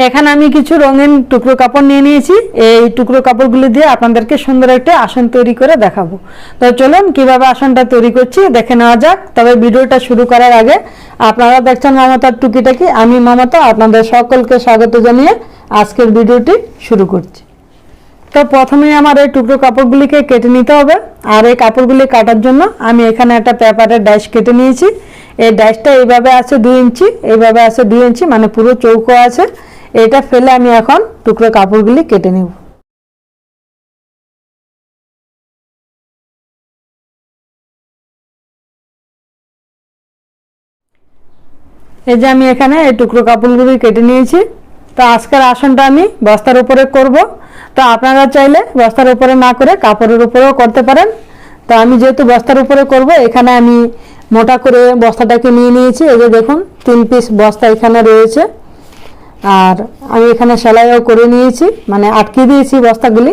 এখানে আমি কিছু রঙিন টুকরো কাপড় নিয়ে নিয়েছি। এই টুকরো কাপড়গুলি দিয়ে আপনাদেরকে সুন্দর একটা আসন তৈরি করে দেখাবো। তো চলুন কিভাবে আসনটা তৈরি করছি দেখে নেওয়া যাক। তবে ভিডিওটা শুরু করার আগে আপনারা দেখছেন মমতার টুকিটাকি, আমি মমতা আপনাদের সকলকে স্বাগত জানিয়ে আজকের ভিডিওটি শুরু করছি। তো প্রথমে আমার এই টুকরো কাপড়গুলিকে কেটে নিতে হবে। আর এই কাপড়গুলি কাটার জন্য আমি এখানে একটা পেপারের ডাইস কেটে নিয়েছি। এই ডাইসটা এইভাবে আছে 2 ইঞ্চি, এইভাবে আছে 2 ইঞ্চি, মানে পুরো চৌকো আছে। এটা ফেলে আমি এখন টুকরো কাপড়গুলি কেটে নেব। এই যে আমি এখানে এই টুকরো কাপড়গুলি কেটে নিয়েছি। তো আজকের আসনটা আমি বস্তার উপরে করব। তো আপনারা চাইলে বস্তার উপরে না করে কাপড়ের উপরেও করতে পারেন। তো আমি যেহেতু বস্তার উপরে করব, এখানে আমি মোটা করে বস্তাটাকে নিয়ে নিয়েছি। এই যে দেখুন 3 পিস বস্তা এখানে রয়েছে। আর আমি এখানে সেলাইও করে নিয়েছি, মানে আটকে দিয়েছি বস্তাগুলি।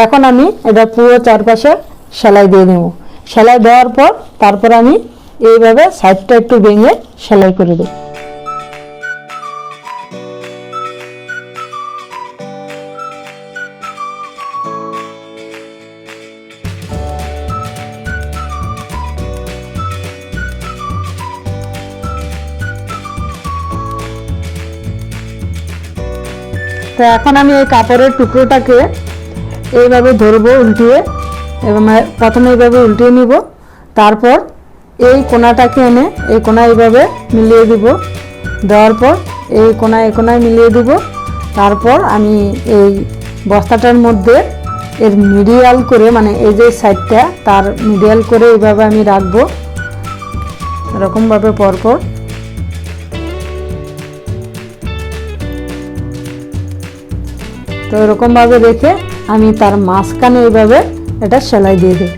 এখন আমি এটা পুরো চারপাশে সেলাই দিয়ে নেব। সেলাই দেওয়ার পর তারপর আমি এইভাবে সাইডটা একটু ভেঙে সেলাই করে দেব। তো এখন আমি এই কাপড়ের টুকরোটাকে এইভাবে ধরবো উল্টিয়ে, এবং প্রথমে এইভাবে উল্টিয়ে নিব। তারপর এই কোণাটাকে এনে এই কোণা এইভাবে মিলিয়ে দিব। দেওয়ার পর এই কোণায় মিলিয়ে দিব। তারপর আমি এই বস্তাটার মধ্যে এর মিডিয়াল করে, মানে এই যে সাইডটা তার মিডিয়াল করে এইভাবে আমি রাখবো, এরকমভাবে পরপর। তো এরকমভাবে রেখে আমি তার মাঝখানে এইভাবে এটা সেলাই দিয়ে দিই।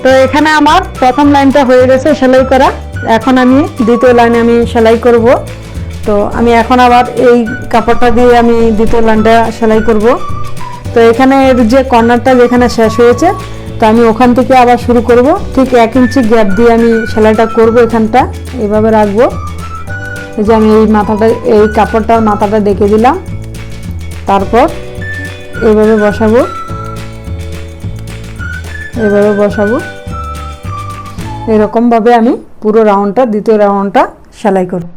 তো এখানে আমার প্রথম লাইনটা হয়ে গেছে সেলাই করা। এখন আমি দ্বিতীয় লাইনে আমি সেলাই করব। তো আমি এখন আবার এই কাপড়টা দিয়ে আমি দ্বিতীয় লাইনটা সেলাই করব। তো এখানে যে কর্নারটা যেখানে শেষ হয়েছে, তো আমি ওখান থেকে আবার শুরু করব। ঠিক 1 ইঞ্চি গ্যাপ দিয়ে আমি সেলাইটা করব। এখানটা এইভাবে রাখবো। এই যে আমি এই মাথাটা, এই কাপড়টার মাথাটা দেখে দিলাম। তারপর এইভাবে বসাবো, এভাবে বসাবো। এরকম ভাবে আমি পুরো রাউন্ডটা, দ্বিতীয় রাউন্ডটা সেলাই করব।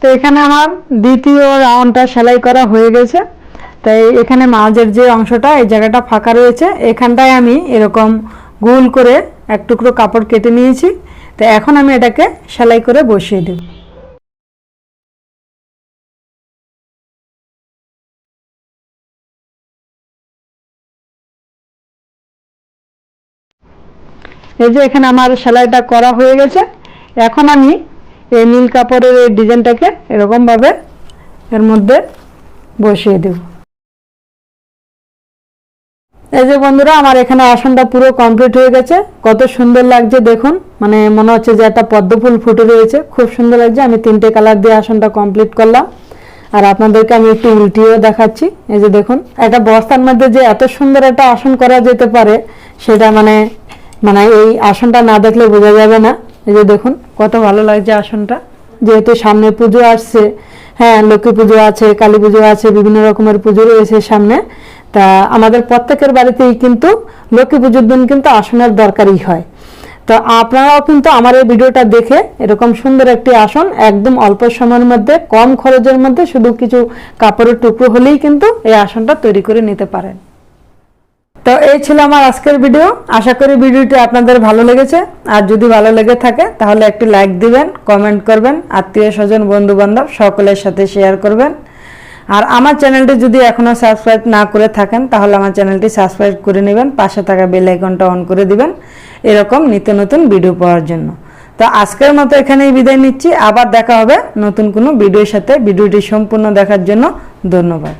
তো এখানে আমার দ্বিতীয় রাউন্ডটা সেলাই করা হয়ে গেছে। তাই এখানে মাঝের যে অংশটা, এই জায়গাটা ফাঁকা রয়েছে, এখানটায় আমি এরকম গোল করে এক টুকরো কাপড় কেটে নিয়েছি। তো এখন আমি এটাকে সেলাই করে বসিয়ে দেব। এই যে এখানে আমার সেলাইটা করা হয়ে গেছে। এখন আমি এই নীল কাপড়ের এই ডিজাইনটাকে এরকমভাবে এর মধ্যে বসিয়ে দেব। এই যে বন্ধুরা, আমার এখানে আসনটা পুরো কমপ্লিট হয়ে গেছে। কত সুন্দর লাগছে দেখুন, মানে মনে হচ্ছে যে একটা পদ্ম ফুল ফুটে রয়েছে, খুব সুন্দর লাগছে। আমি 3টে কালার দিয়ে আসনটা কমপ্লিট করলাম। আর আপনাদেরকে আমি একটু উল্টিয়েও দেখাচ্ছি। এই যে দেখুন, একটা বস্তার মধ্যে যে এত সুন্দর একটা আসন করা যেতে পারে, সেটা মানে এই আসনটা না দেখলে বোঝা যাবে না। এই যে দেখুন কত ভালো লাগছে আসনটা। যেহেতু সামনে পুজো আসছে, হ্যাঁ, লক্ষ্মী পুজো আছে, কালী পুজো আছে, বিভিন্ন রকমের পুজো রয়েছে সামনে। তা আমাদের প্রত্যেকের বাড়িতেই কিন্তু লক্ষ্মী পুজোর দিন কিন্তু আসনের দরকারই হয়। তো আপনারাও কিন্তু আমার এই ভিডিওটা দেখে এরকম সুন্দর একটি আসন একদম অল্প সময়ের মধ্যে কম খরচের মধ্যে শুধু কিছু কাপড়ের টুকরো হলেই কিন্তু এই আসনটা তৈরি করে নিতে পারেন। তো এই ছিল আমার আজকের ভিডিও। আশা করি ভিডিওটি আপনাদের ভালো লেগেছে। আর যদি ভালো লেগে থাকে তাহলে একটি লাইক দিবেন, কমেন্ট করবেন, আত্মীয় স্বজন বন্ধু বান্ধব সকলের সাথে শেয়ার করবেন। আর আমার চ্যানেলটি যদি এখনও সাবস্ক্রাইব না করে থাকেন তাহলে আমার চ্যানেলটি সাবস্ক্রাইব করে নেবেন, পাশে থাকা বেল আইকনটা অন করে দিবেন এরকম নিত্য নতুন ভিডিও পাওয়ার জন্য। তো আজকের মতো এখানেই বিদায় নিচ্ছি, আবার দেখা হবে নতুন কোনো ভিডিওর সাথে। ভিডিওটি সম্পূর্ণ দেখার জন্য ধন্যবাদ।